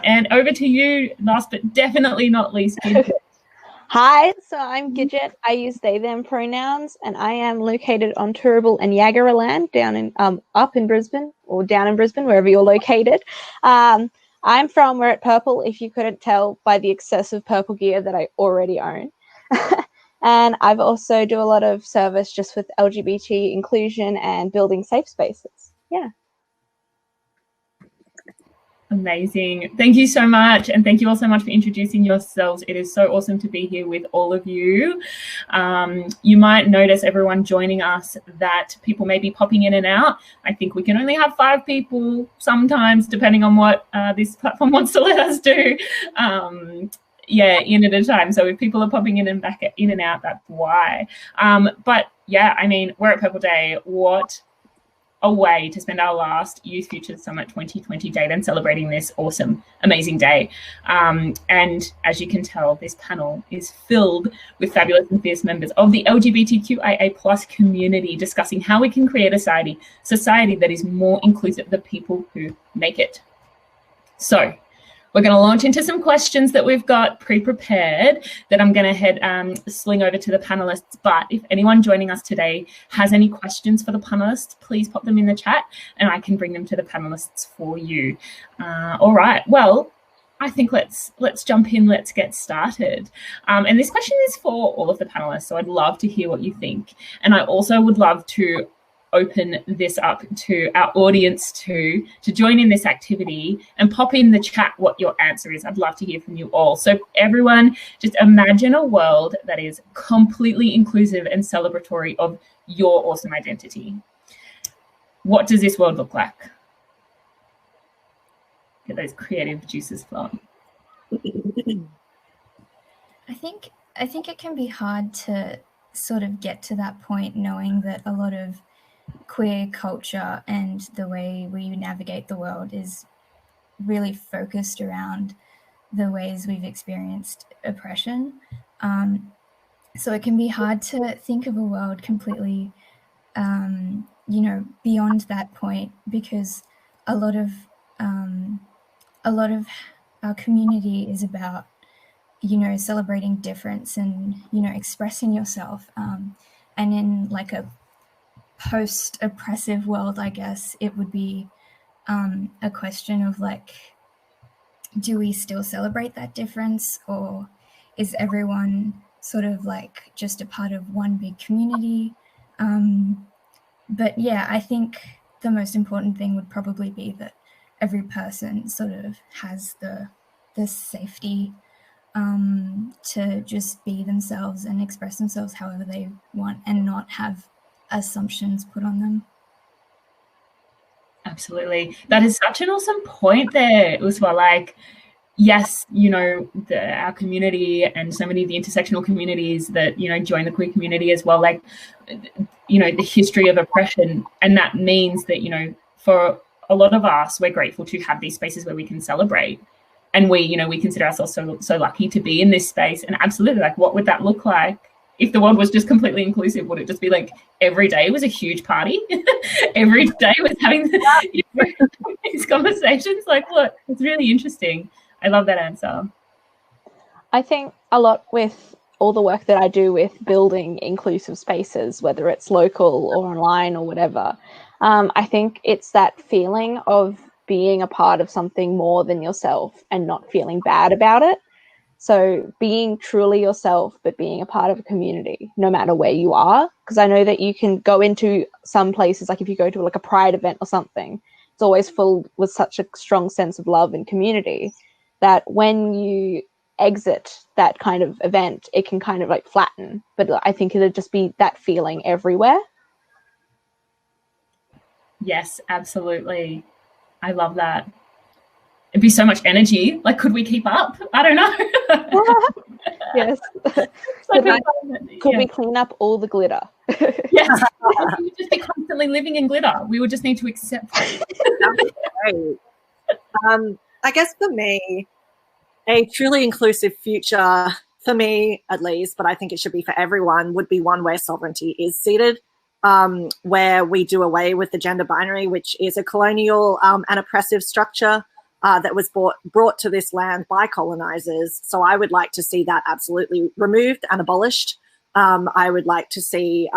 And over to you, last but definitely not least, Gidget. Hi, so I'm Gidget. I use they, them pronouns, and I am located on Turrbal and Yagara land down in up in Brisbane or down in Brisbane, wherever you're located. I'm from We're at Purple, if you couldn't tell by the excessive purple gear that I already own. And I've also do a lot of service just with LGBT inclusion and building safe spaces. Yeah. Amazing. Thank you so much. And thank you all so much for introducing yourselves. It is so awesome to be here with all of you. You might notice, everyone joining us, that people may be popping in and out. I think we can only have 5 people sometimes, depending on what this platform wants to let us do. In at a time. So if people are popping in and back in and out, that's why. But yeah, I mean, we're at Purple Day. What a way to spend our last Youth Futures Summit 2020 date and celebrating this awesome, amazing day. And as you can tell, this panel is filled with fabulous and fierce members of the LGBTQIA plus community, discussing how we can create a society that is more inclusive of the people who make it. So we're going to launch into some questions that we've got pre-prepared that I'm going to sling over to the panelists. But if anyone joining us today has any questions for the panelists, please pop them in the chat and I can bring them to the panelists for you. All right. Well, I think let's jump in. Let's get started. And this question is for all of the panelists, so I'd love to hear what you think. And I also would love to open this up to our audience to join in this activity and pop in the chat what your answer is. I'd love to hear from you all. So everyone, just imagine a world that is completely inclusive and celebratory of your awesome identity. What does this world look like? Get those creative juices flowing. I think it can be hard to sort of get to that point, knowing that a lot of queer culture and the way we navigate the world is really focused around the ways we've experienced oppression. So it can be hard to think of a world completely, beyond that point, because a lot of our community is about, celebrating difference and, expressing yourself. And in like a post-oppressive world, I guess it would be a question of like, do we still celebrate that difference, or is everyone sort of like just a part of one big community? But yeah, I think the most important thing would probably be that every person sort of has the safety to just be themselves and express themselves however they want and not have assumptions put on them. Absolutely. That is such an awesome point there, Uswa. Like, yes, our community and so many of the intersectional communities that, join the queer community as well, like, the history of oppression. And that means that, for a lot of us, we're grateful to have these spaces where we can celebrate. And we consider ourselves so lucky to be in this space. And absolutely, like, what would that look like if the world was just completely inclusive? Would it just be like every day was a huge party? Every day was having these conversations? Like, look, it's really interesting. I love that answer. I think a lot with all the work that I do with building inclusive spaces, whether it's local or online or whatever, I think it's that feeling of being a part of something more than yourself and not feeling bad about it. So being truly yourself, but being a part of a community, no matter where you are. Because I know that you can go into some places, like if you go to like a pride event or something, it's always full with such a strong sense of love and community that when you exit that kind of event, it can kind of like flatten. But I think it'll just be that feeling everywhere. Yes, absolutely. I love that. It'd be so much energy. Like, could we keep up? I don't know. Yes. Could we clean up all the glitter? Yes. We would just be constantly living in glitter. We would just need to accept it. I guess for me, a truly inclusive future, for me at least, but I think it should be for everyone, would be one where sovereignty is seated, where we do away with the gender binary, which is a colonial and oppressive structure, that was brought to this land by colonizers. So I would like to see that absolutely removed and abolished. I would like to see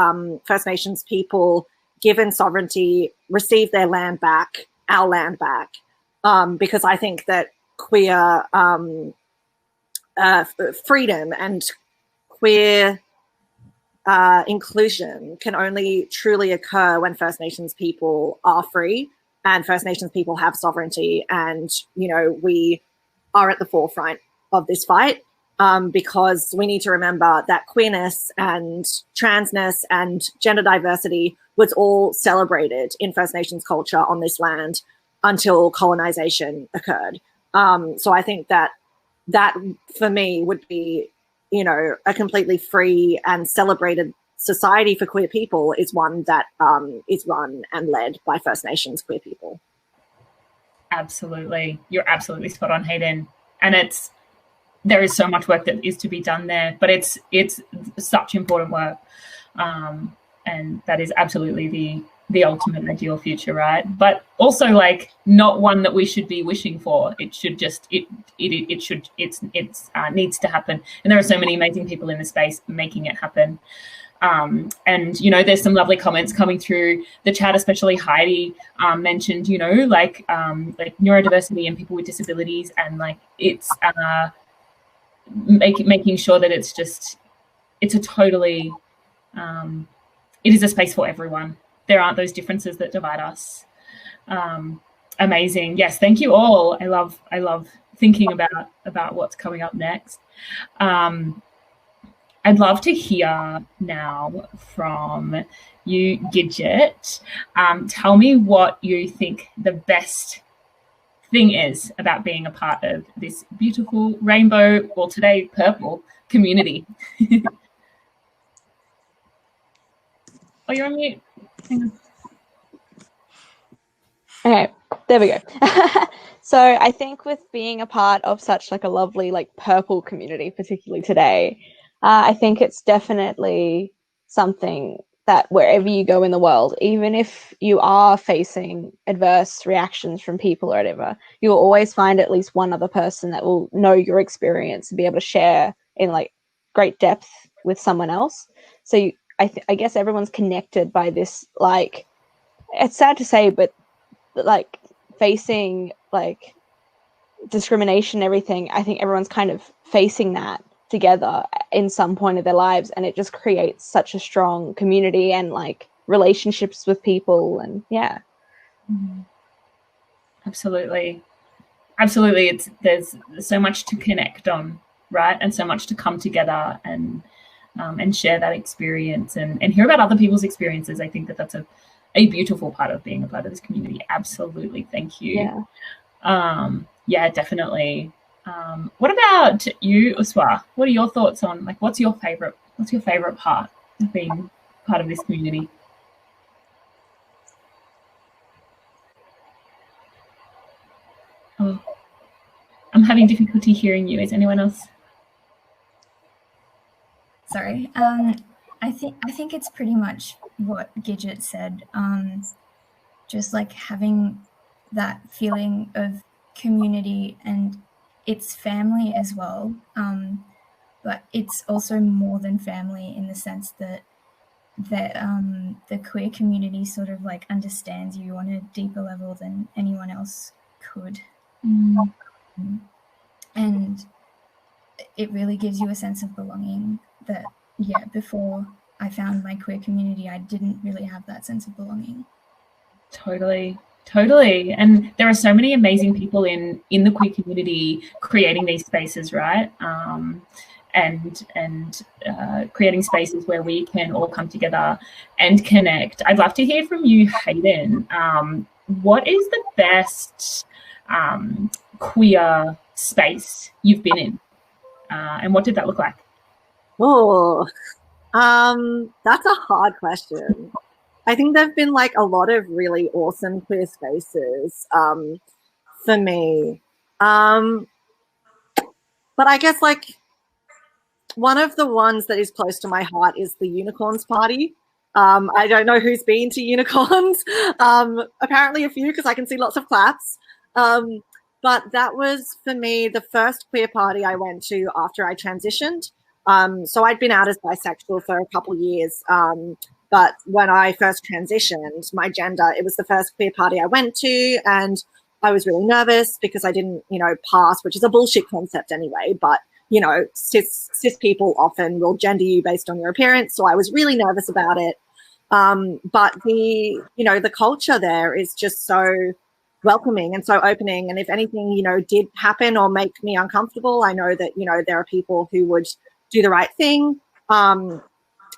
First Nations people given sovereignty, receive their land back, our land back, because I think that queer freedom and queer inclusion can only truly occur when First Nations people are free and First Nations people have sovereignty. And, you know, we are at the forefront of this fight because we need to remember that queerness and transness and gender diversity was all celebrated in First Nations culture on this land until colonization occurred. So I think that for me would be, you know, a completely free and celebrated society for queer people is one that is run and led by First Nations queer people. Absolutely. You're absolutely spot on, Hayden. And there is so much work that is to be done there, but it's such important work. And that is absolutely the ultimate ideal future, right? But also like not one that we should be wishing for. It should just it needs to happen. And there are so many amazing people in the space making it happen. And you know, there's some lovely comments coming through the chat, especially Heidi mentioned, you know, like neurodiversity and people with disabilities, and like it's making sure that it's a totally it is a space for everyone. There aren't those differences that divide us. Amazing. Yes, thank you all. I love thinking about what's coming up next. I'd love to hear now from you, Gidget. Tell me what you think the best thing is about being a part of this beautiful rainbow, or today purple, community. Oh, you're on mute. Hang on. Okay, there we go. So I think with being a part of such like a lovely like purple community, particularly today, I think it's definitely something that wherever you go in the world, even if you are facing adverse reactions from people or whatever, you'll always find at least one other person that will know your experience and be able to share in like great depth with someone else. So I guess everyone's connected by this, like, it's sad to say, but like facing like discrimination and everything, I think everyone's kind of facing that together in some point of their lives, and it just creates such a strong community and like relationships with people. And yeah. Absolutely. There's so much to connect on, right? And so much to come together and share that experience and hear about other people's experiences. I think that's a beautiful part of being a part of this community. Absolutely. Thank you. Yeah, definitely. What about you, Uswa? What are your thoughts on, like, what's your favorite part of being part of this community? Oh, I'm having difficulty hearing you. Is anyone else? Sorry. I think it's pretty much what Gidget said. Just like having that feeling of community, and it's family as well. But it's also more than family in the sense that the queer community sort of like understands you on a deeper level than anyone else could. And it really gives you a sense of belonging that, yeah, before I found my queer community, I didn't really have that sense of belonging. Totally. And there are so many amazing people in the queer community creating these spaces, right? And creating spaces where we can all come together and connect. I'd love to hear from you, Hayden. What is the best queer space you've been in? And what did that look like? Oh, that's a hard question. I think there've been like a lot of really awesome queer spaces for me. But I guess like one of the ones that is close to my heart is the Unicorns Party. I don't know who's been to Unicorns. Apparently a few, because I can see lots of claps. But that was, for me, the first queer party I went to after I transitioned. So I'd been out as bisexual for a couple of years. But when I first transitioned my gender, it was the first queer party I went to. And I was really nervous because I didn't, pass, which is a bullshit concept anyway. But, cis people often will gender you based on your appearance. So I was really nervous about it. But the culture there is just so welcoming and so opening. And if anything, did happen or make me uncomfortable, I know that, there are people who would do the right thing. And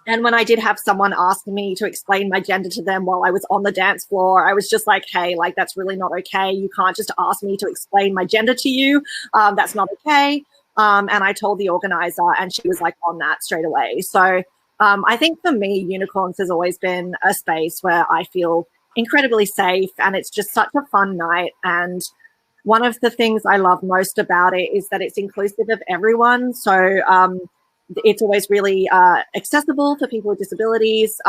when I did have someone ask me to explain my gender to them while I was on the dance floor, I was just like, hey, that's really not okay. You can't just ask me to explain my gender to you. That's not okay. And I told the organizer, and she was like on that straight away. So I think for me, Unicorns has always been a space where I feel incredibly safe, and it's just such a fun night. And one of the things I love most about it is that it's inclusive of everyone. So it's always really accessible for people with disabilities.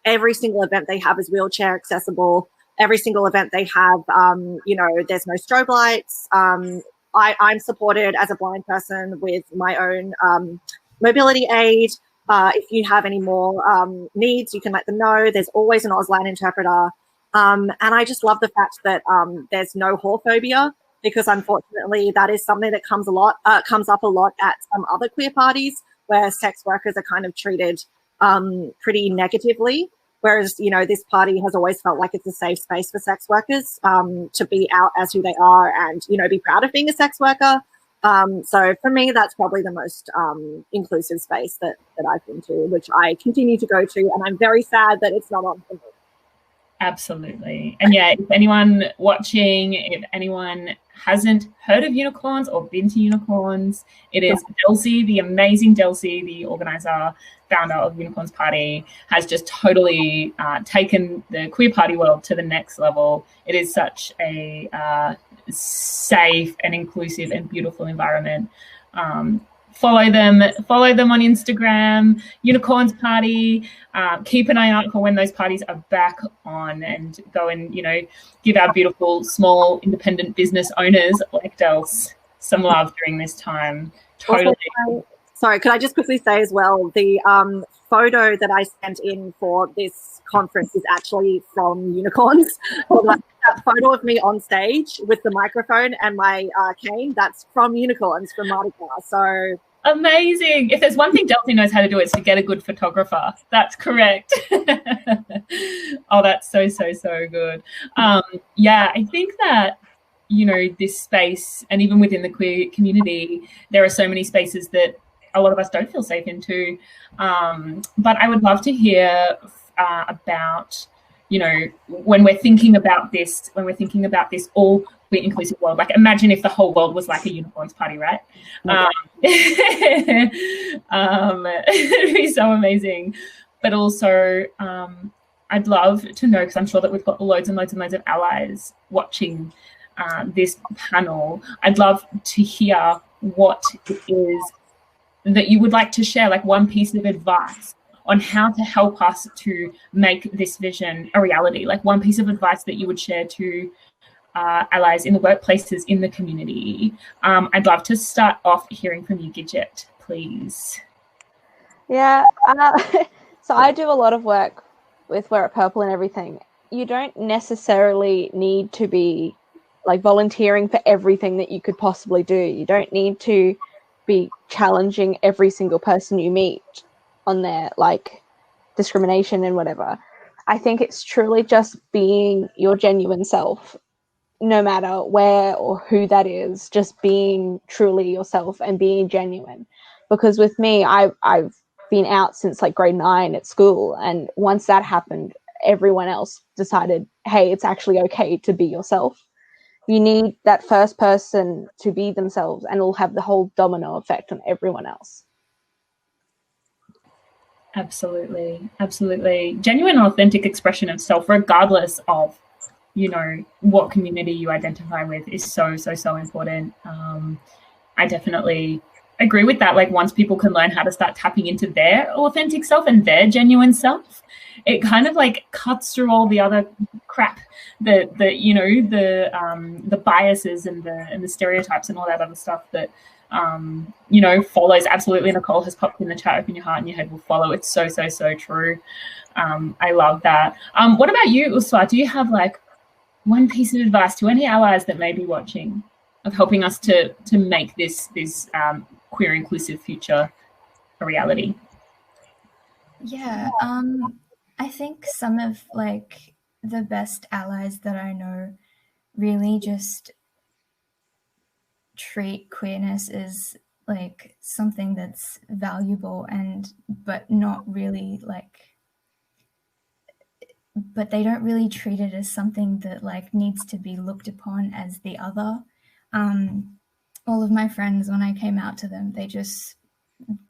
Every single event they have is wheelchair accessible. Every single event they have, there's no strobe lights. I'm supported as a blind person with my own mobility aid. If you have any more needs, you can let them know. There's always an Auslan interpreter. And I just love the fact that there's no whorephobia, because unfortunately that is something that comes up a lot at some other queer parties where sex workers are kind of treated pretty negatively. Whereas, this party has always felt like it's a safe space for sex workers to be out as who they are and, be proud of being a sex worker. So for me, that's probably the most inclusive space that I've been to, which I continue to go to. And I'm very sad that it's not on for me. Absolutely. And yeah, if anyone watching, if anyone hasn't heard of Unicorns or been to Unicorns, it is Delcy, the amazing Delcy, the organizer, founder of Unicorns Party, has just totally taken the queer party world to the next level. It is such a safe and inclusive and beautiful environment. Follow them on Instagram, Unicorns Party. Keep an eye out for when those parties are back on, and go and, give our beautiful, small, independent business owners like Dels some love during this time. Totally. Also, sorry, could I just quickly say as well, the photo that I sent in for this conference is actually from Unicorns. That photo of me on stage with the microphone and my cane, that's from Unicorns, from Mardi Gras. So amazing. If there's one thing Delphi knows how to do, it's to get a good photographer. That's correct. Oh, that's so good. Yeah, I think that, this space, and even within the queer community, there are so many spaces that a lot of us don't feel safe into. But I would love to hear about, when we're thinking about this all queer inclusive world, like imagine if the whole world was like a Unicorns Party, right? It'd be so amazing. But also, I'd love to know, because I'm sure that we've got loads and loads and loads of allies watching this panel. I'd love to hear what it is that you would like to share, like one piece of advice on how to help us to make this vision a reality, like one piece of advice that you would share to allies in the workplaces, in the community. I'd love to start off hearing from you, Gidget, please. Yeah, so I do a lot of work with Wear It Purple and everything. You don't necessarily need to be like volunteering for everything that you could possibly do. You don't need to be challenging every single person you meet on their like discrimination and whatever. I think it's truly just being your genuine self, no matter where or who that is, just being truly yourself and being genuine. Because with me, I've been out since like grade 9 at school, and once that happened, everyone else decided, hey, it's actually okay to be yourself. You need that first person to be themselves, and it'll have the whole domino effect on everyone else. Absolutely. Genuine, authentic expression of self, regardless of, what community you identify with, is so important. I definitely agree with that. Like once people can learn how to start tapping into their authentic self and their genuine self, it kind of like cuts through all the other crap, the biases and the stereotypes and all that other stuff that follows. Absolutely, Nicole has popped in the chat. Open your heart and your head will follow. It's so true. I love that. What about you, Uswa? Do you have like one piece of advice to any allies that may be watching of helping us to make this queer inclusive future a reality? Yeah, I think some of like the best allies that I know really just treat queerness as like something that's valuable but not really like, but they don't really treat it as something that like needs to be looked upon as the other. All of my friends, when I came out to them,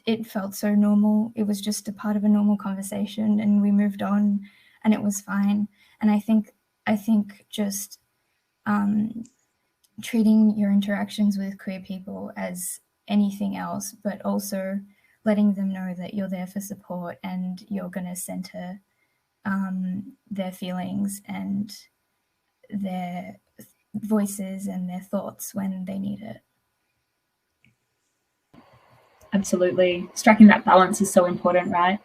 it felt so normal. It was just a part of a normal conversation and we moved on and it was fine. And I think just treating your interactions with queer people as anything else, but also letting them know that you're there for support and you're going to center their feelings and their voices and their thoughts when they need it. Absolutely. Striking that balance is so important, right?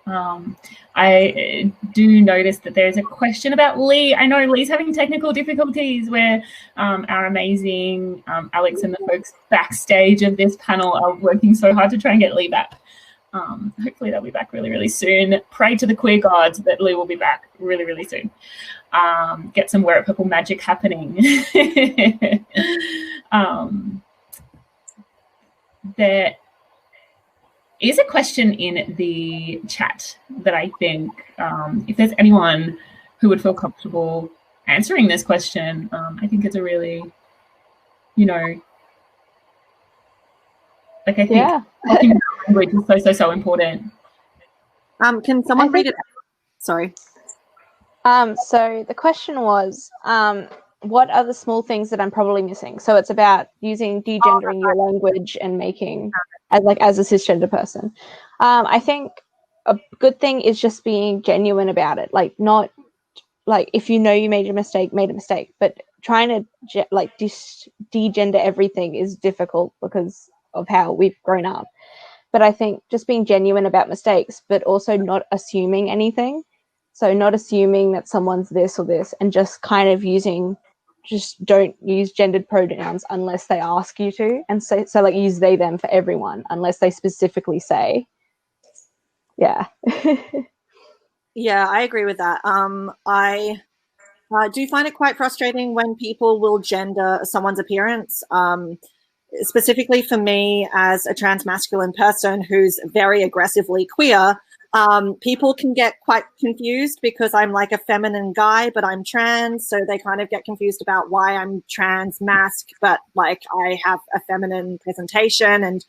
I do notice that there's a question about Lee. I know Lee's having technical difficulties where our amazing Alex and the folks backstage of this panel are working so hard to try and get Lee back. Hopefully they'll be back really soon. Pray to the queer gods that Lee will be back really soon. Get some Wear It Purple magic happening. There is a question in the chat that I think if there's anyone who would feel comfortable answering this question, I think it's a really, I think talking language is so important. Can someone read it? Sorry. So the question was, what are the small things that I'm probably missing? So it's about using degendering your language and making as a cisgender person. I think a good thing is just being genuine about it. Like not like if you know you made a mistake, but trying to degender everything is difficult because of how we've grown up. But I think just being genuine about mistakes, but also not assuming anything. So not assuming that someone's this or this, and just kind of just don't use gendered pronouns unless they ask you to, and so like use they them for everyone unless they specifically say. Yeah. Yeah, I agree with that. I do find it quite frustrating when people will gender someone's appearance. Specifically for me as a trans masculine person who's very aggressively queer, people can get quite confused because I'm like a feminine guy, but I'm trans. So they kind of get confused about why I'm trans mask, but like I have a feminine presentation, and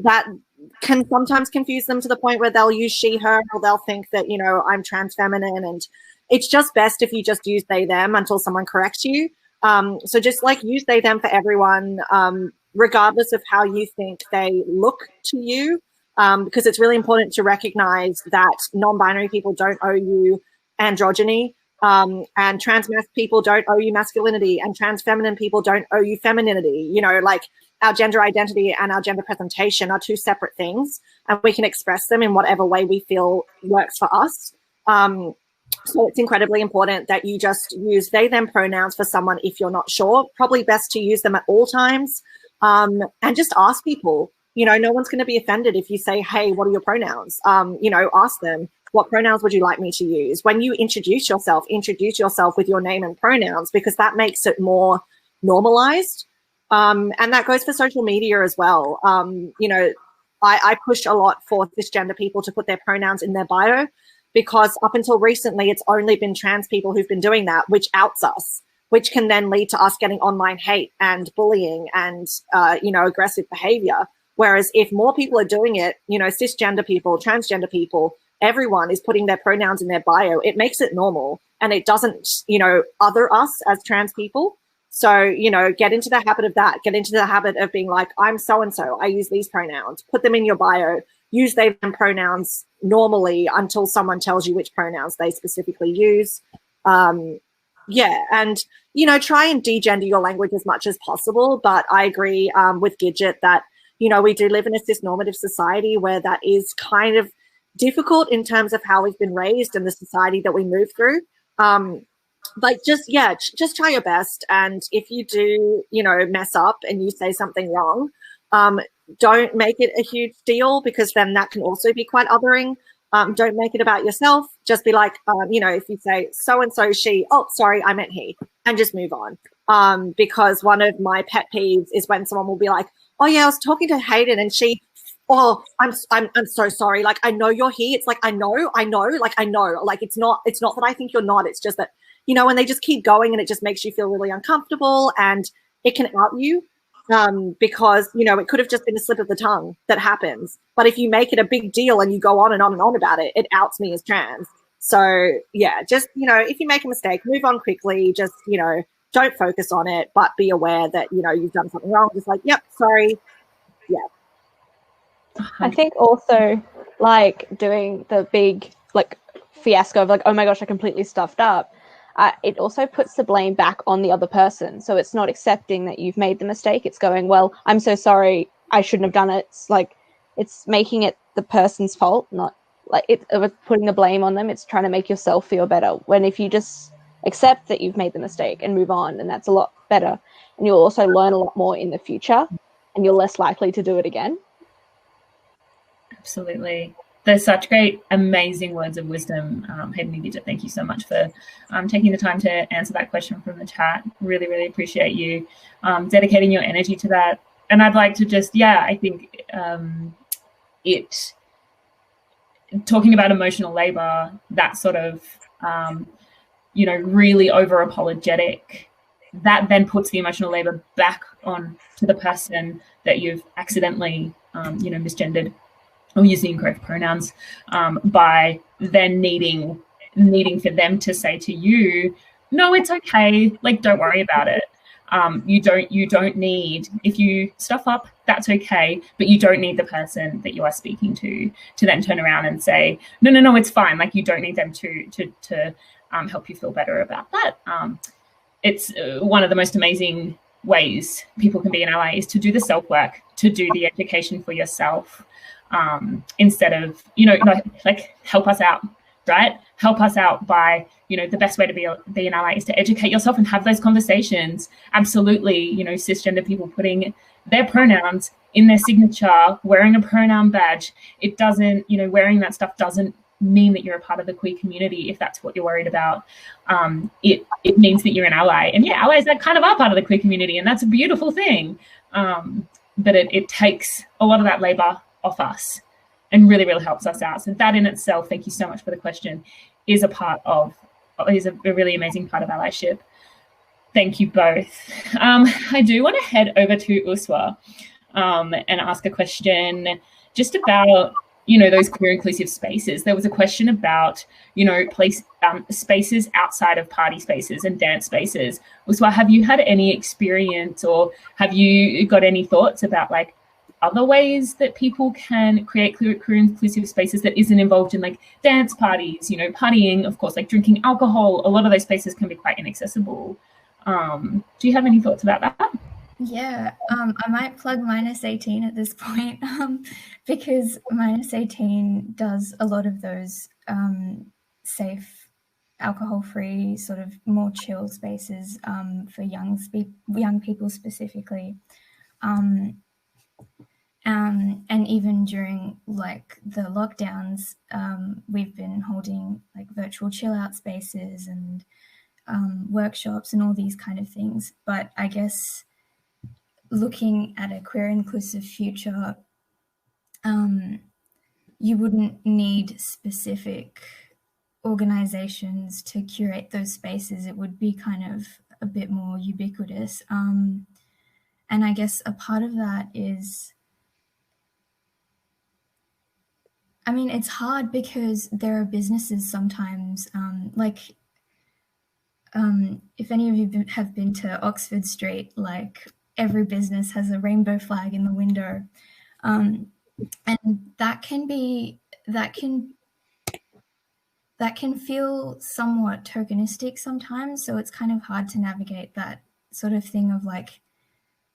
that can sometimes confuse them to the point where they'll use she, her, or they'll think that, I'm trans feminine. And it's just best if you just use they, them until someone corrects you. So just like use they, them for everyone, regardless of how you think they look to you. Because it's really important to recognize that non-binary people don't owe you androgyny, and trans people don't owe you masculinity, and trans feminine people don't owe you femininity. Like our gender identity and our gender presentation are two separate things, and we can express them in whatever way we feel works for us. So it's incredibly important that you just use they, them pronouns for someone if you're not sure. Probably best to use them at all times, and just ask people. No one's going to be offended if you say, hey, what are your pronouns? Ask them, what pronouns would you like me to use? When you introduce yourself with your name and pronouns, because that makes it more normalized. And that goes for social media as well. I push a lot for cisgender people to put their pronouns in their bio, because up until recently, it's only been trans people who've been doing that, which outs us, which can then lead to us getting online hate and bullying and, aggressive behavior. Whereas if more people are doing it, cisgender people, transgender people, everyone is putting their pronouns in their bio, it makes it normal, and it doesn't, other us as trans people. So, you know, get into the habit of that. Get into the habit of being like, I'm so-and-so, I use these pronouns. Put them in your bio. Use they them pronouns normally until someone tells you which pronouns they specifically use. Yeah, and, you know, try and degender your language as much as possible. But I agree with Gidget that, you know, we do live in a cis-normative society where that is kind of difficult in terms of how we've been raised and the society that we move through. But just try your best. And if you do, you know, mess up and you say something wrong, don't make it a huge deal, because then that can also be quite othering. Don't make it about yourself. Just be like, you know, if you say so-and-so, she, oh, sorry, I meant he, and just move on. Because one of my pet peeves is when someone will be like, oh yeah, I was talking to Hayden and she, oh, I'm so sorry. Like, I know you're here. It's like, I know, like, I know, like, it's not that I think you're not, it's just that, you know, and they just keep going and it just makes you feel really uncomfortable, and it can out you. Because, you know, it could have just been a slip of the tongue that happens. But if you make it a big deal and you go on and on and on about it, it outs me as trans. So, yeah, just, you know, if you make a mistake, move on quickly. Just, you know, don't focus on it, but be aware that, you know, you've done something wrong. Just like, yep, sorry. Yeah. I think also, like, doing the big, like, fiasco of, like, oh my gosh, I completely stuffed up. It also puts the blame back on the other person. So it's not accepting that you've made the mistake. It's going, well, I'm so sorry, I shouldn't have done it. It's like, it's making it the person's fault, not like putting the blame on them. It's trying to make yourself feel better. When if you just accept that you've made the mistake and move on, and that's a lot better. And you'll also learn a lot more in the future, and you're less likely to do it again. Absolutely. There's such great, amazing words of wisdom. Hayden and Gidget, thank you so much for taking the time to answer that question from the chat. Really, really appreciate you dedicating your energy to that. And I'd like to just, I think talking about emotional labor, that sort of, you know, really over-apologetic, that then puts the emotional labor back on to the person that you've accidentally, you know, misgendered or using incorrect pronouns, by then needing for them to say to you, no, it's okay, like, don't worry about it. You don't need, if you stuff up, that's okay, but you don't need the person that you are speaking to then turn around and say, no, it's fine. Like, you don't need them to help you feel better about that. It's one of the most amazing ways people can be an ally is to do the self-work, to do the education for yourself. Instead of, you know, like help us out, right? Help us out by, you know, the best way to be an ally is to educate yourself and have those conversations. Absolutely, you know, cisgender people putting their pronouns in their signature, wearing a pronoun badge, it doesn't, you know, wearing that stuff doesn't mean that you're a part of the queer community, if that's what you're worried about. It means that you're an ally. And yeah, allies that kind of are part of the queer community, and that's a beautiful thing. But it takes a lot of that labor off us and really, really helps us out. So that in itself, thank you so much for the question, is a really amazing part of allyship. Thank you both. I do want to head over to Uswa and ask a question just about, you know, those queer inclusive spaces. There was a question about, you know, spaces outside of party spaces and dance spaces. Uswa, have you had any experience, or have you got any thoughts about, like, other ways that people can create queer inclusive spaces that isn't involved in, like, dance parties, you know, partying, of course, like drinking alcohol? A lot of those spaces can be quite inaccessible. Do you have any thoughts about that? Yeah, I might plug -18 at this point, because -18 does a lot of those safe, alcohol-free, sort of more chill spaces for young people specifically. And even during, like, the lockdowns, we've been holding, like, virtual chill out spaces and workshops and all these kind of things. But I guess looking at a queer inclusive future, you wouldn't need specific organizations to curate those spaces. It would be kind of a bit more ubiquitous. And I guess a part of that is, I mean, it's hard because there are businesses sometimes, like, if any of you have been to Oxford Street, like every business has a rainbow flag in the window, and that can feel somewhat tokenistic sometimes. So it's kind of hard to navigate that sort of thing of like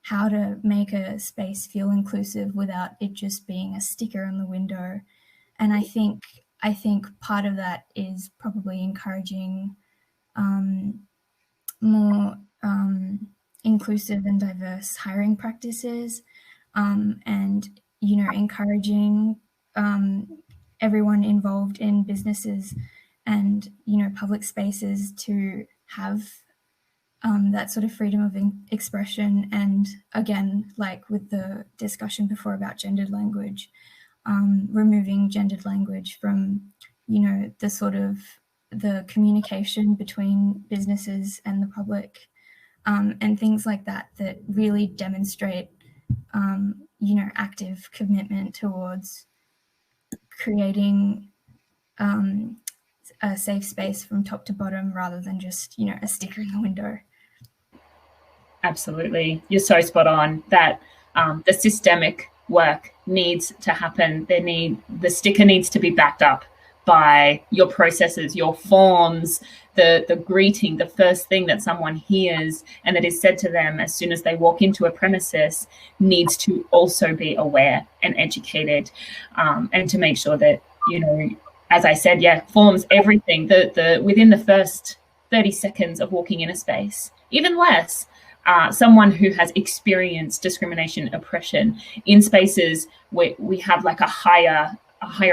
how to make a space feel inclusive without it just being a sticker in the window. And I think part of that is probably encouraging more inclusive and diverse hiring practices, and encouraging everyone involved in businesses and public spaces to have that sort of freedom of expression. And again, like with the discussion before about gendered language, removing gendered language from the sort of the communication between businesses and the public, and things like that really demonstrate active commitment towards creating a safe space from top to bottom rather than just a sticker in the window. Absolutely, you're so spot on that the systemic work needs to happen. The sticker needs to be backed up by your processes, your forms, the greeting, the first thing that someone hears and that is said to them as soon as they walk into a premises needs to also be aware and educated, and to make sure that, as I said, forms, everything, the within the first 30 seconds of walking in a space, even less, someone who has experienced discrimination, oppression in spaces where we have like a higher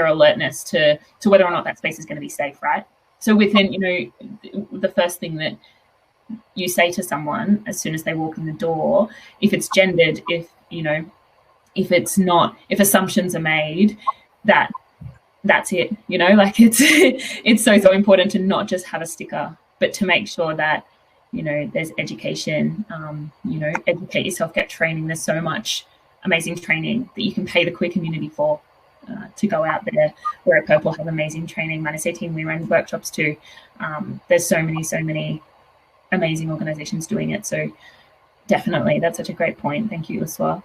alertness to whether or not that space is going to be safe, right? So within, the first thing that you say to someone as soon as they walk in the door, if it's gendered, if it's not, if assumptions are made, that's it, like it's so important to not just have a sticker, but to make sure that, there's education, educate yourself, get training. There's so much amazing training that you can pay the queer community for, to go out there. We're at Purple have amazing training. Minus 18, we run workshops too. There's so many amazing organizations doing it. So definitely, that's such a great point. Thank you, Uswa.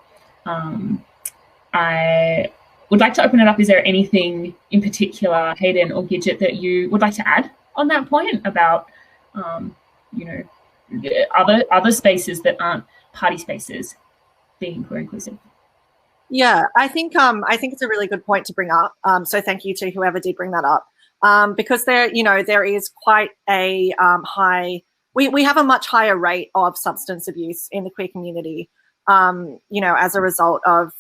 I would like to open it up. Is there anything in particular, Hayden or Gidget, that you would like to add on that point about, other spaces that aren't party spaces being queer inclusive? Yeah, I think it's a really good point to bring up. So thank you to whoever did bring that up, because there is quite a high. We have a much higher rate of substance abuse in the queer community, as a result of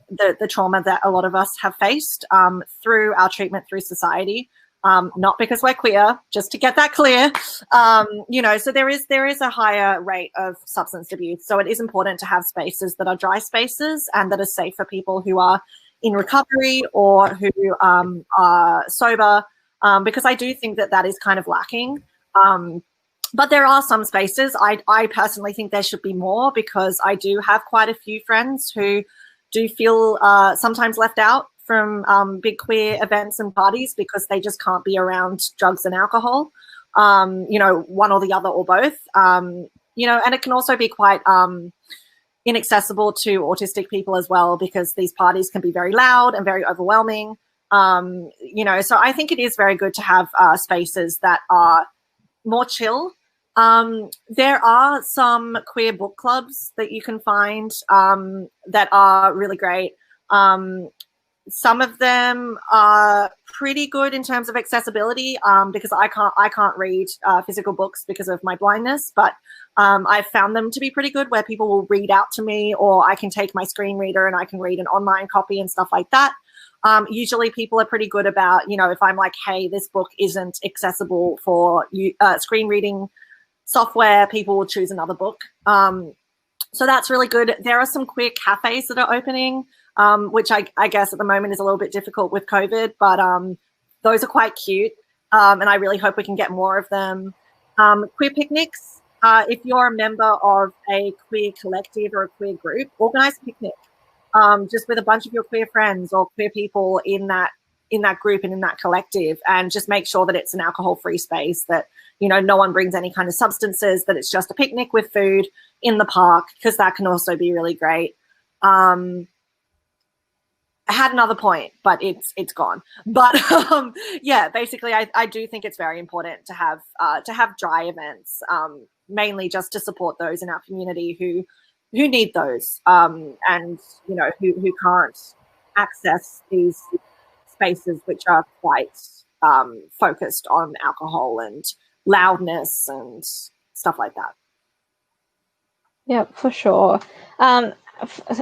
the trauma that a lot of us have faced through our treatment through society. Not because we're queer, just to get that clear. So there is a higher rate of substance abuse. So it is important to have spaces that are dry spaces and that are safe for people who are in recovery or who are sober, because I do think that is kind of lacking. But there are some spaces. I personally think there should be more, because I do have quite a few friends who do feel sometimes left out from big queer events and parties because they just can't be around drugs and alcohol, one or the other or both, and it can also be quite inaccessible to autistic people as well, because these parties can be very loud and very overwhelming, so I think it is very good to have spaces that are more chill. There are some queer book clubs that you can find that are really great. Some of them are pretty good in terms of accessibility, because I can't read physical books because of my blindness, but I've found them to be pretty good, where people will read out to me, or I can take my screen reader and I can read an online copy and stuff like that. Usually people are pretty good about, if I'm like, hey, this book isn't accessible for screen reading software, people will choose another book. So that's really good. There are some queer cafes that are opening, which I guess at the moment is a little bit difficult with COVID, but those are quite cute, and I really hope we can get more of them. Queer picnics, if you're a member of a queer collective or a queer group, organize a picnic, just with a bunch of your queer friends or queer people in that that group and in that collective, and just make sure that it's an alcohol-free space, that, you know, no one brings any kind of substances, that it's just a picnic with food in the park, because that can also be really great. I had another point, but it's gone. But yeah, basically, I do think it's very important to have dry events, mainly just to support those in our community who need those, and, you know, who can't access these spaces which are quite focused on alcohol and loudness and stuff like that. Yeah, for sure.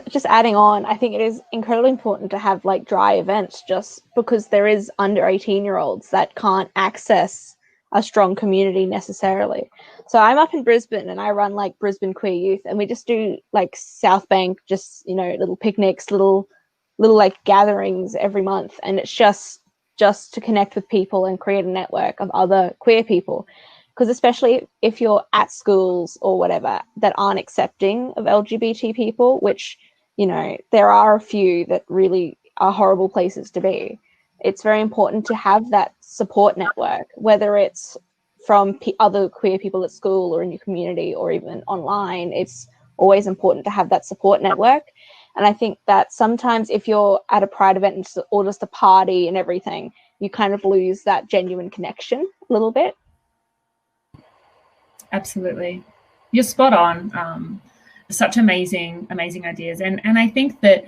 Just adding on, I think it is incredibly important to have like dry events, just because there is under 18-year-olds that can't access a strong community necessarily. So I'm up in Brisbane and I run like Brisbane Queer Youth, and we just do like South Bank, just, you know, little picnics, little like gatherings every month, and it's just to connect with people and create a network of other queer people. Because especially if you're at schools or whatever that aren't accepting of LGBT people, which, you know, there are a few that really are horrible places to be, it's very important to have that support network, whether it's from other queer people at school or in your community or even online. It's always important to have that support network. And I think that sometimes if you're at a Pride event or just a party and everything, you kind of lose that genuine connection a little bit. Absolutely. You're spot on. Such amazing ideas. And I think that,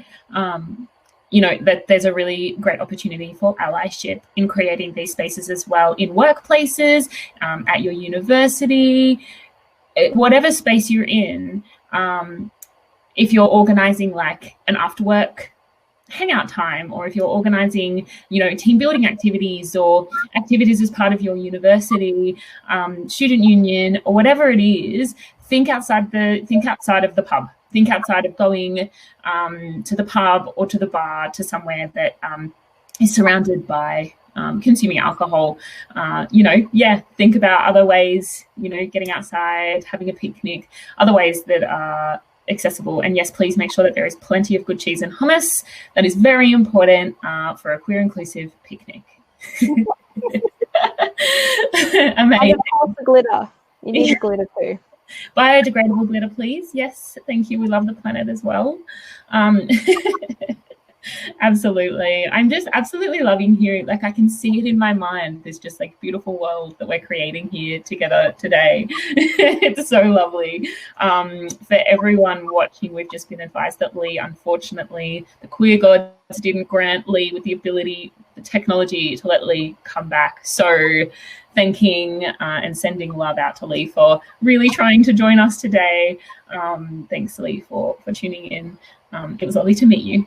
you know, that there's a really great opportunity for allyship in creating these spaces as well, in workplaces, at your university, whatever space you're in. If you're organizing like an after work hangout time, or if you're organizing, you know, team building activities or activities as part of your university, student union, or whatever it is, think outside of the pub. Think outside of going to the pub or to the bar, to somewhere that is surrounded by consuming alcohol. You know, yeah, think about other ways, you know, getting outside, having a picnic, other ways that are accessible. And yes, please make sure that there is plenty of good cheese and hummus. That is very important for a queer inclusive picnic. Amazing. The glitter. You need the glitter too. Biodegradable glitter, please. Yes, thank you. We love the planet as well. Absolutely. I'm just absolutely loving hearing, like, I can see it in my mind, this just like beautiful world that we're creating here together today. It's so lovely. For everyone watching, we've just been advised that Lee, unfortunately, the queer gods didn't grant Lee with the ability, the technology to let Lee come back. So thanking and sending love out to Lee for really trying to join us today. Thanks, Lee, for tuning in. It was lovely to meet you.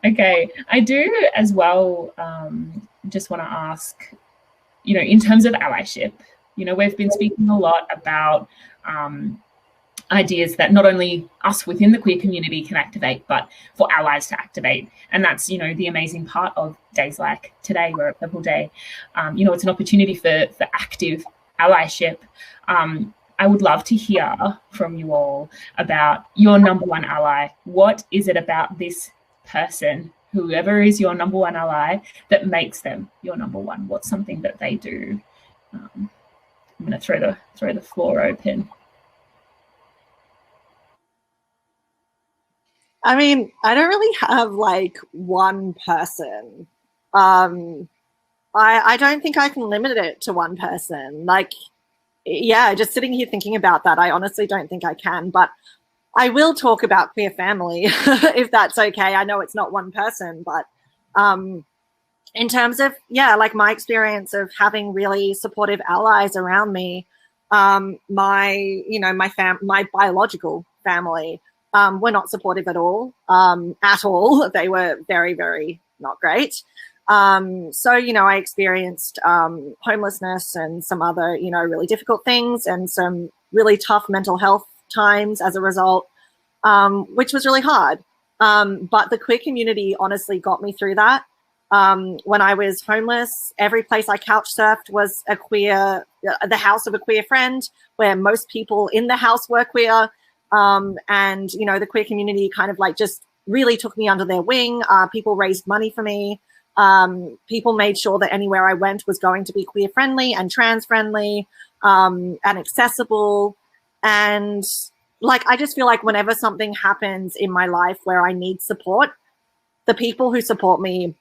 Okay, I do as well just want to ask, you know, in terms of allyship, you know, we've been speaking a lot about ideas that not only us within the queer community can activate, but for allies to activate. And that's, you know, the amazing part of days like today, we're at Purple Day. You know, it's an opportunity for active allyship. I would love to hear from you all about your number one ally. What is it about this person, whoever is your number one ally, that makes them your number one? What's something that they do? I'm going to throw the floor open. I mean, I don't really have like one person. I don't think I can limit it to one person. Like, yeah, just sitting here thinking about that, I honestly don't think I can, but I will talk about queer family if that's okay. I know it's not one person, but in terms of, yeah, like my experience of having really supportive allies around me, my biological family were not supportive at all. They were very, very not great. So, you know, I experienced homelessness and some other, you know, really difficult things and some really tough mental health times as a result, which was really hard. But the queer community honestly got me through that. When I was homeless, every place I couch surfed was the house of a queer friend, where most people in the house were queer. And, you know, the queer community kind of like just really took me under their wing. People raised money for me. People made sure that anywhere I went was going to be queer friendly and trans friendly, and accessible. And like, I just feel like whenever something happens in my life where I need support, the people who support me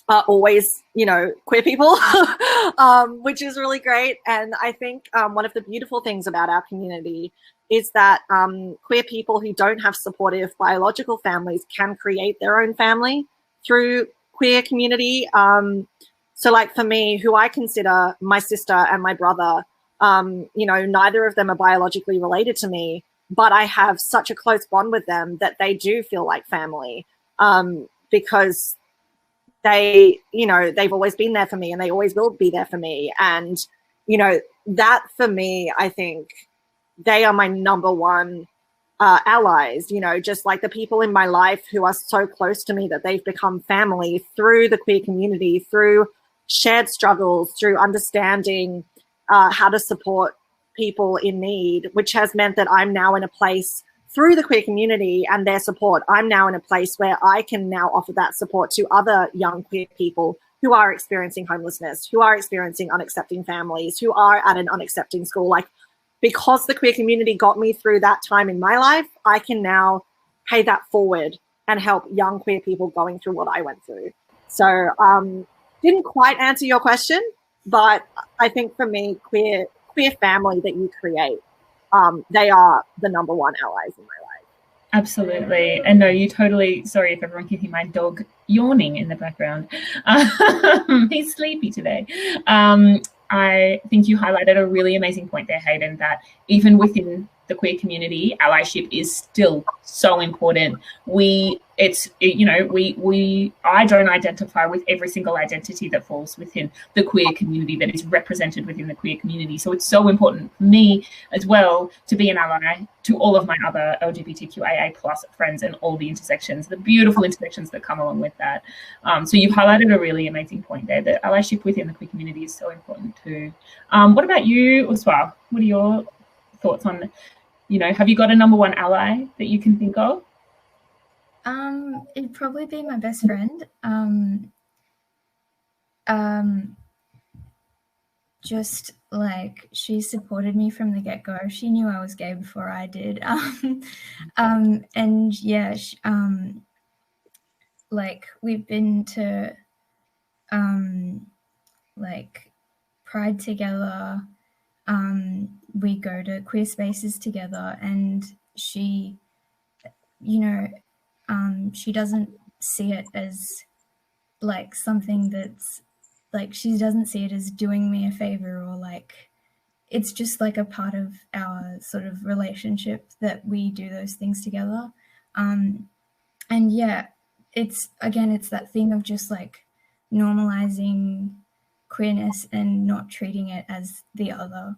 are always, you know, queer people, which is really great. And I think one of the beautiful things about our community is that queer people who don't have supportive biological families can create their own family through queer community. So like for me, who I consider my sister and my brother, you know, neither of them are biologically related to me, but I have such a close bond with them that they do feel like family, because they, you know, they've always been there for me and they always will be there for me. And, you know, that for me, I think they are my number one allies, you know, just like the people in my life who are so close to me that they've become family through the queer community, through shared struggles, through understanding how to support people in need, which has meant that I'm now in a place through the queer community and their support, I'm now in a place where I can now offer that support to other young queer people who are experiencing homelessness, who are experiencing unaccepting families, who are at an unaccepting school. Like, because the queer community got me through that time in my life, I can now pay that forward and help young queer people going through what I went through. So didn't quite answer your question, but I think for me, queer family that you create, they are the number one allies in my life. Absolutely. And no, you totally, sorry if everyone can hear my dog yawning in the background. He's sleepy today. I think you highlighted a really amazing point there, Hayden, that even within the queer community, allyship is still so important. I don't identify with every single identity that falls within the queer community, that is represented within the queer community. So it's so important for me as well to be an ally to all of my other LGBTQIA plus friends and all the intersections, the beautiful intersections that come along with that. So you've highlighted a really amazing point there, that allyship within the queer community is so important too. What about you, Uswa? What are your thoughts on, you know, have you got a number one ally that you can think of? It'd probably be my best friend. Just like, she supported me from the get-go. She knew I was gay before I did. And yeah, like, we've been to like Pride together. We go to queer spaces together, and she, you know, she doesn't see it as like something that's like, she doesn't see it as doing me a favor, or like, it's just like a part of our sort of relationship that we do those things together. And yeah, it's that thing of just like normalizing queerness and not treating it as the other.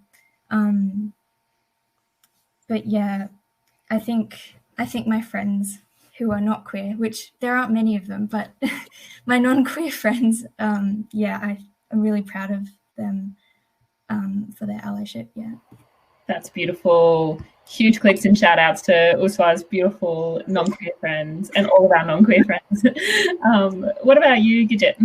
But yeah, I think my friends who are not queer, which there aren't many of them, but my non-queer friends, yeah, I'm really proud of them for their allyship. Yeah, that's beautiful. Huge clicks and shout outs to Uswa's beautiful non-queer friends and all of our non-queer friends. What about you, Gidget?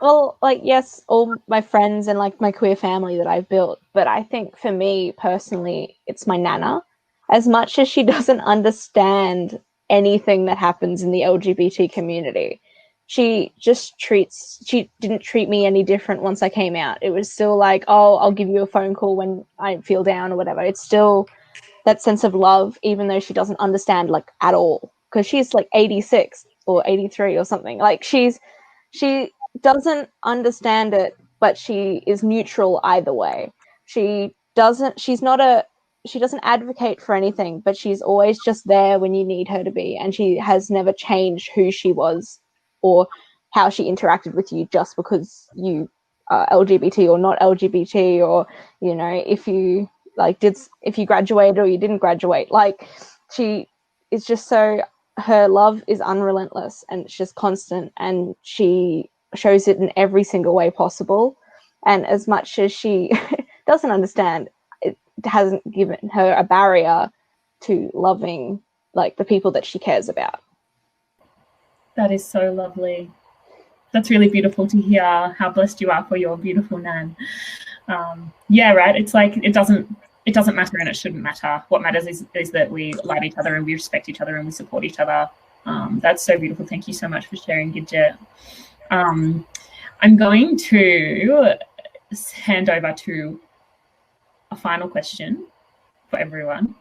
Well, like, yes, all my friends and like my queer family that I've built, but I think for me personally, it's my nana. As much as she doesn't understand anything that happens in the LGBT community, she didn't treat me any different once I came out. It was still like, oh, I'll give you a phone call when I feel down or whatever. It's still that sense of love, even though she doesn't understand like at all, because she's like 86 or 83 or something. Like, she doesn't understand it, but she is neutral either way. She doesn't advocate for anything, but she's always just there when you need her to be, and she has never changed who she was or how she interacted with you just because you are LGBT or not LGBT, or, you know, if you graduated or you didn't graduate. Like, she is just so, her love is unrelentless and it's just constant, and she shows it in every single way possible. And as much as she doesn't understand, it hasn't given her a barrier to loving like the people that she cares about. That is so lovely. That's really beautiful to hear how blessed you are for your beautiful nan. Yeah, right. It's like it doesn't matter and it shouldn't matter. What matters is that we love each other and we respect each other and we support each other. That's so beautiful. Thank you so much for sharing, Gidget. I'm going to hand over to a final question for everyone.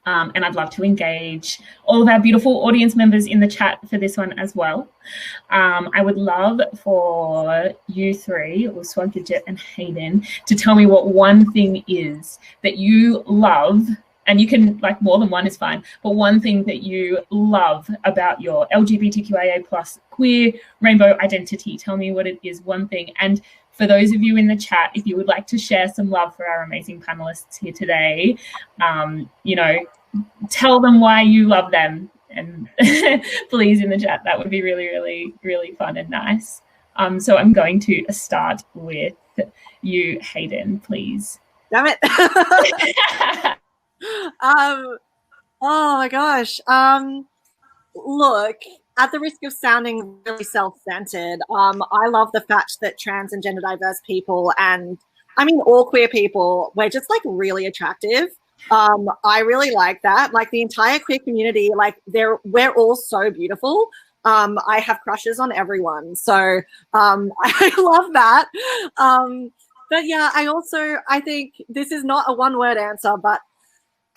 And I'd love to engage all of our beautiful audience members in the chat for this one as well. I would love for you three, Uswa, Gidget, and Hayden, to tell me what one thing is that you love, and you can, like, more than one is fine, but one thing that you love about your LGBTQIA plus queer rainbow identity. Tell me what it is, one thing. And for those of you in the chat, if you would like to share some love for our amazing panelists here today, you know, tell them why you love them, and please in the chat. That would be really, really, really fun and nice. So I'm going to start with you, Hayden, please. Damn it. Oh my gosh. Look, at the risk of sounding really self-centered, I love the fact that trans and gender diverse people, and I mean all queer people, we're just like really attractive. I really like that. Like the entire queer community, like we're all so beautiful. I have crushes on everyone, so I love that. But yeah, I think this is not a one-word answer, but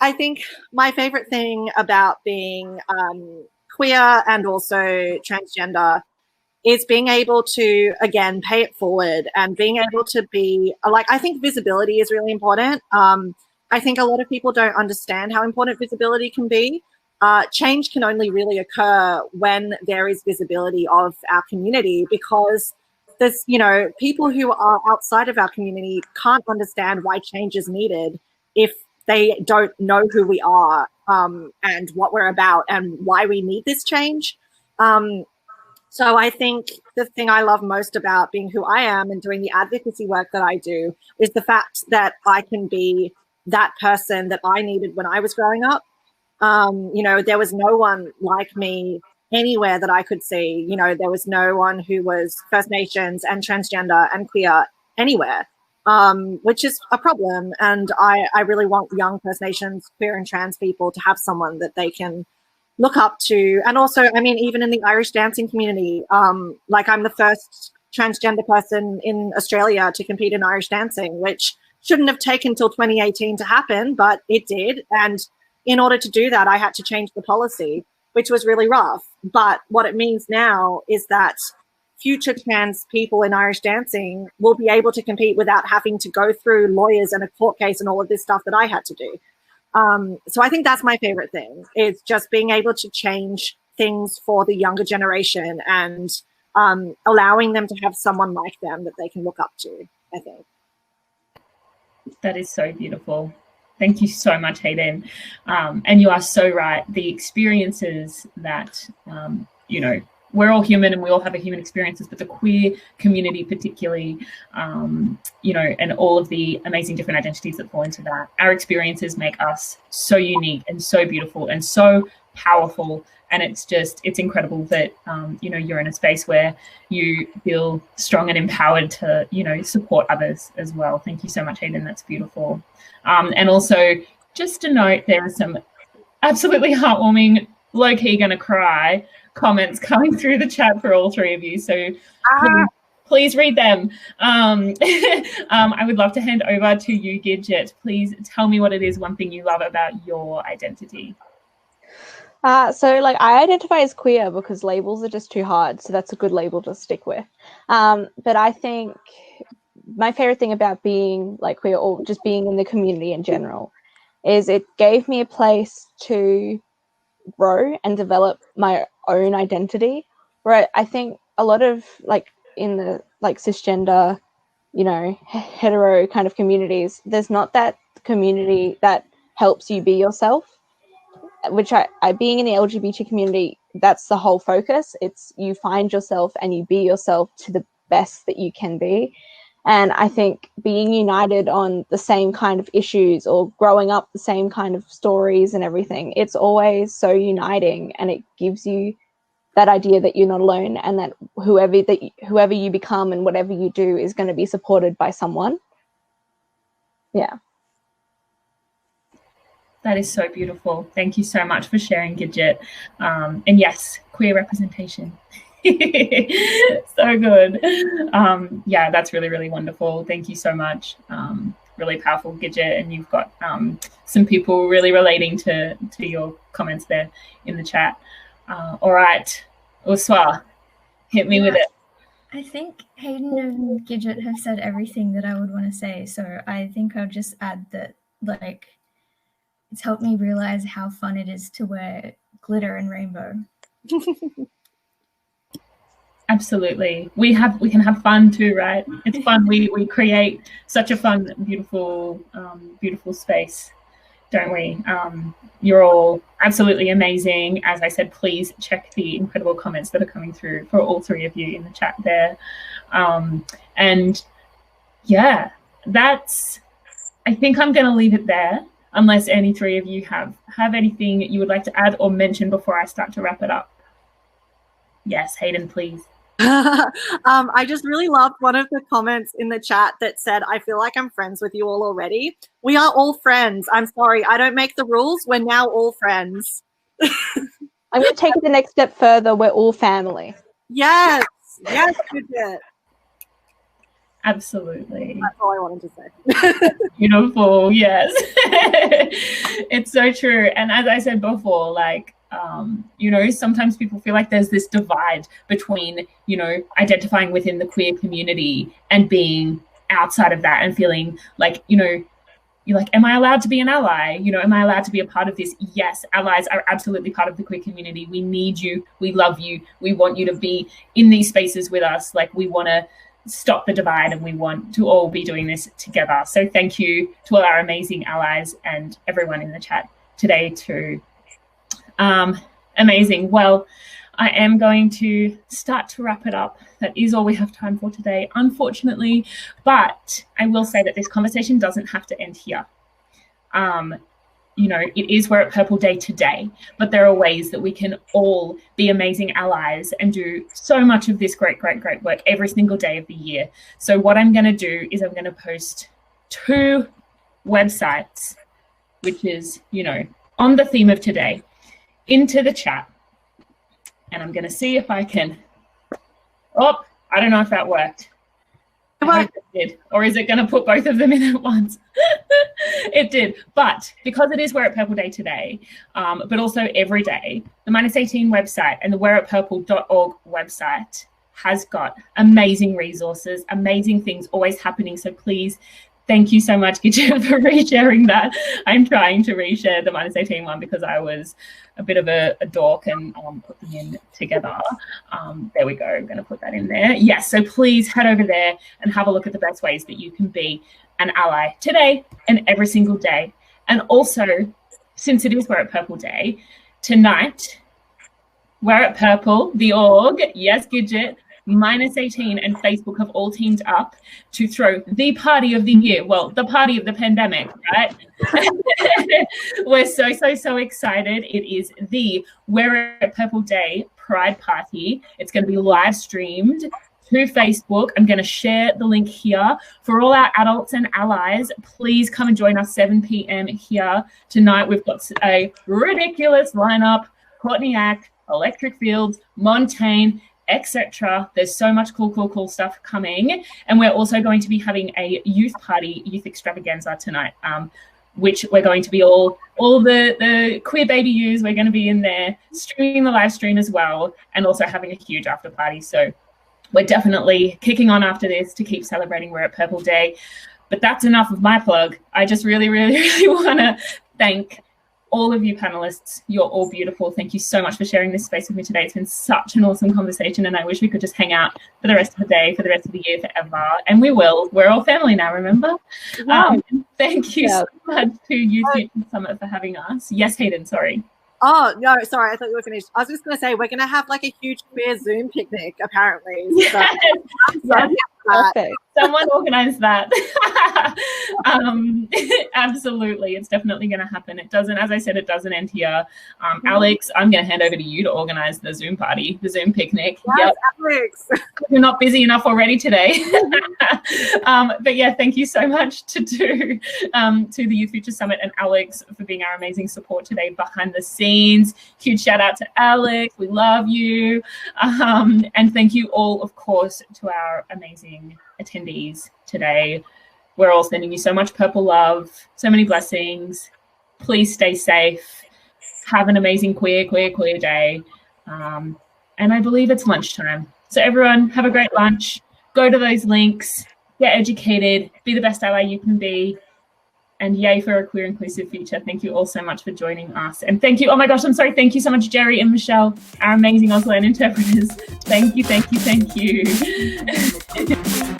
I think my favorite thing about being queer and also transgender is being able to, again, pay it forward and being able to be, like, I think visibility is really important. I think a lot of people don't understand how important visibility can be. Change can only really occur when there is visibility of our community, because there's, you know, people who are outside of our community can't understand why change is needed if they don't know who we are and what we're about and why we need this change. So I think the thing I love most about being who I am and doing the advocacy work that I do is the fact that I can be that person that I needed when I was growing up. You know, there was no one like me anywhere that I could see. You know, there was no one who was First Nations and transgender and queer anywhere, which is a problem. And I really want young First Nations, queer and trans people to have someone that they can look up to. And also, I mean, even in the Irish dancing community, like I'm the first transgender person in Australia to compete in Irish dancing, which shouldn't have taken till 2018 to happen, but it did. And in order to do that, I had to change the policy, which was really rough. But what it means now is that future trans people in Irish dancing will be able to compete without having to go through lawyers and a court case and all of this stuff that I had to do. So I think that's my favorite thing, is just being able to change things for the younger generation and allowing them to have someone like them that they can look up to, I think. That is so beautiful. Thank you so much, Hayden. And you are so right. The experiences that, you know, we're all human and we all have a human experiences, but the queer community particularly, you know, and all of the amazing different identities that fall into that, our experiences make us so unique and so beautiful and so powerful. And it's incredible that, you know, you're in a space where you feel strong and empowered to, you know, support others as well. Thank you so much, Hayden. That's beautiful. And also, just a note, there are some absolutely heartwarming, low-key gonna cry comments coming through the chat for all three of you. So please read them. I would love to hand over to you, Gidget. Please tell me what it is, one thing you love about your identity. So like I identify as queer because labels are just too hard. So that's a good label to stick with. But I think my favorite thing about being like queer or just being in the community in general is it gave me a place to grow and develop my own identity, where I think a lot of like in the like cisgender, you know, hetero kind of communities, there's not that community that helps you be yourself, which I being in the LGBT community, that's the whole focus. It's you find yourself and you be yourself to the best that you can be. And I think being united on the same kind of issues or growing up the same kind of stories and everything, it's always so uniting, and it gives you that idea that you're not alone, and that whoever you become and whatever you do is going to be supported by someone. Yeah. That is so beautiful. Thank you so much for sharing, Gidget. And yes, queer representation. So good. Yeah, that's really, really wonderful. Thank you so much. Really powerful, Gidget. And you've got some people really relating to your comments there in the chat. All right, Uswa, hit me with it. I think Hayden and Gidget have said everything that I would want to say. So I think I'll just add that, like, it's helped me realize how fun it is to wear glitter and rainbow. Absolutely. We can have fun too, right? It's fun. We create such a fun, beautiful, beautiful space, don't we? You're all absolutely amazing. As I said, please check the incredible comments that are coming through for all three of you in the chat there. And yeah, I think I'm going to leave it there, unless any three of you have anything you would like to add or mention before I start to wrap it up. Yes, Hayden, please. I just really loved one of the comments in the chat that said, I feel like I'm friends with you all already. We are all friends. I'm sorry, I don't make the rules. We're now all friends. I'm going to take it the next step further. We're all family. Yes, Gidget. Absolutely. That's all I wanted to say. Beautiful, yes. It's so true. And as I said before, like, sometimes people feel like there's this divide between, identifying within the queer community and being outside of that and feeling like, you're like, am I allowed to be an ally? Am I allowed to be a part of this? Yes, allies are absolutely part of the queer community. We need you. We love you. We want you to be in these spaces with us. Like, we want to stop the divide and we want to all be doing this together. So thank you to all our amazing allies and everyone in the chat today too. Amazing. Well, I am going to start to wrap it up. That is all we have time for today, unfortunately, but I will say that this conversation doesn't have to end here. It is Wear It Purple Day today, but there are ways that we can all be amazing allies and do so much of this great, great, great work every single day of the year. So what I'm going to do is I'm going to post 2 websites, which is, on the theme of today, into the chat. And I'm going to see if I can, I don't know if that worked. I hope it did. Or is it going to put both of them in at once? It did. But because it is Wear It Purple Day today, but also every day, the -18 website and the wearitpurple.org website has got amazing resources, amazing things always happening. So please, thank you so much, Gidget, for resharing that. I'm trying to reshare the -18 one because I was a bit of a dork and put them in together. There we go. I'm going to put that in there. Yes, so please head over there and have a look at the best ways that you can be an ally today and every single day. And also, since it is Wear It Purple Day, tonight, Wear It Purple, the org, yes, Gidget, -18 and Facebook have all teamed up to throw the party of the year. Well, the party of the pandemic, right? We're so excited. It is the Wear It Purple Day Pride Party. It's going to be live streamed to Facebook. I'm going to share the link here. For all our adults and allies, please come and join us 7 p.m. here tonight. We've got a ridiculous lineup. Courtney Ack, Electric Fields, Montaigne, etc. There's so much cool stuff coming. And we're also going to be having a youth extravaganza tonight, which we're going to be all the queer baby yous. We're going to be in there streaming the live stream as well, and also having a huge after party. So we're definitely kicking on after this to keep celebrating Wear It Purple Day. But that's enough of my plug. I just really want to thank all of you panelists. You're all beautiful. Thank you so much for sharing this space with me today. It's been such an awesome conversation, and I wish we could just hang out for the rest of the day, for the rest of the year, forever. And we will. We're all family now, remember? Wow. Thank you so much to Youth Future Summit for having us. Yes, Hayden, sorry. Oh, no, sorry. I thought you were finished. I was just going to say, we're going to have like a huge queer Zoom picnic, apparently. Yes. So, Perfect. Someone organize that. Absolutely. It's definitely going to happen. It doesn't, as I said, it doesn't end here. Alex, I'm going to hand over to you to organize the Zoom party, the Zoom picnic. Yes, Alex. You're not busy enough already today. But yeah, thank you so much to the Youth Future Summit and Alex for being our amazing support today behind the scenes. Huge shout out to Alex. We love you. And thank you all, of course, to our amazing attendees today. We're all sending you so much purple love, so many blessings. Please stay safe. Have an amazing queer day. And I believe it's lunchtime. So everyone, have a great lunch. Go to those links, get educated, be the best ally you can be, and yay for a queer inclusive future. Thank you all so much for joining us. And thank you, oh my gosh, I'm sorry, thank you so much, Jerry and Michelle, our amazing Auslan interpreters. Thank you.